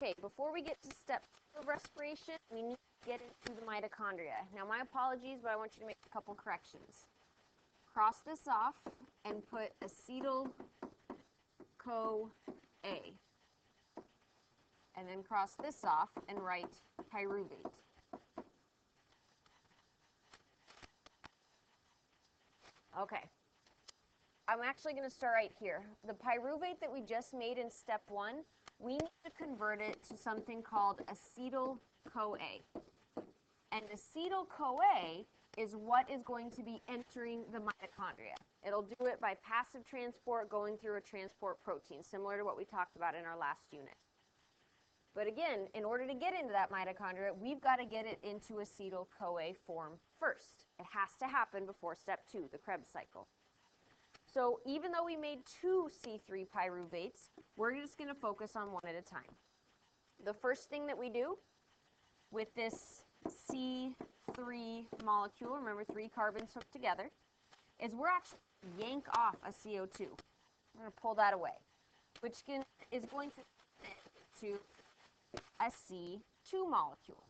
Okay, before we get to step 2 of respiration, we need to get into the mitochondria. Now, my apologies, but I want you to make a couple corrections. Cross this off and put acetyl-CoA. And then cross this off and write pyruvate. Okay. I'm actually going to start right here. The pyruvate that we just made in step 1, we need to convert it to something called acetyl-CoA. And acetyl-CoA is what is going to be entering the mitochondria. It'll do it by passive transport going through a transport protein, similar to what we talked about in our last unit. But again, in order to get into that mitochondria, we've got to get it into acetyl-CoA form first. It has to happen before step 2, the Krebs cycle. So even though we made 2 C3 pyruvates, we're just going to focus on one at a time. The first thing that we do with this C3 molecule, remember 3 carbons hooked together, is we're actually yank off a CO2. I'm going to pull that away, which is going to to a C2 molecule.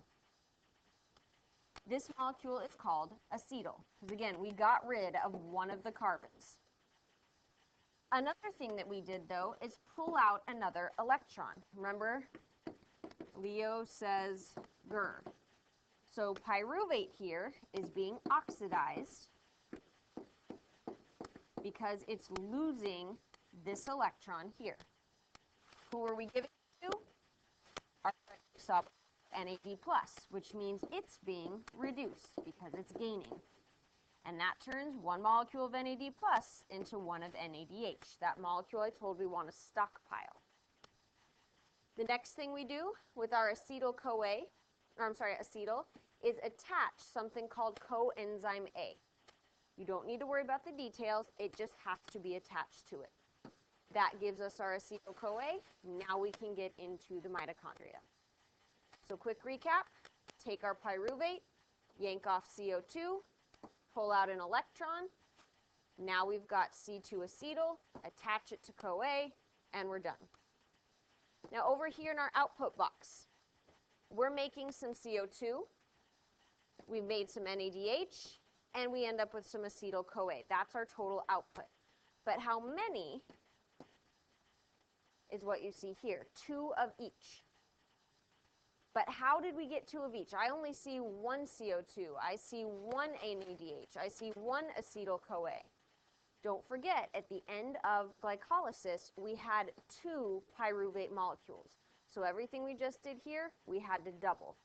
This molecule is called acetyl, because again, we got rid of one of the carbons. Another thing that we did, though, is pull out another electron. Remember, Leo says Gur. So pyruvate here is being oxidized because it's losing this electron here. Who are we giving it to? Our sub NAD+, which means it's being reduced because it's gaining. And that turns one molecule of NAD+ into one of NADH. That molecule I told we want to stockpile. The next thing we do with our acetyl-CoA, acetyl, is attach something called coenzyme A. You don't need to worry about the details, it just has to be attached to it. That gives us our acetyl-CoA. Now we can get into the mitochondria. So quick recap, take our pyruvate, yank off CO2, pull out an electron. Now we've got C2 acetyl, attach it to CoA, and we're done. Now over here in our output box, we're making some CO2, we've made some NADH, and we end up with some acetyl-CoA. That's our total output. But how many is what you see here, 2 of each. But how did we get 2 of each? I only see 1 CO2. I see 1 NADH. I see 1 acetyl-CoA. Don't forget, at the end of glycolysis, we had 2 pyruvate molecules. So everything we just did here, we had to double.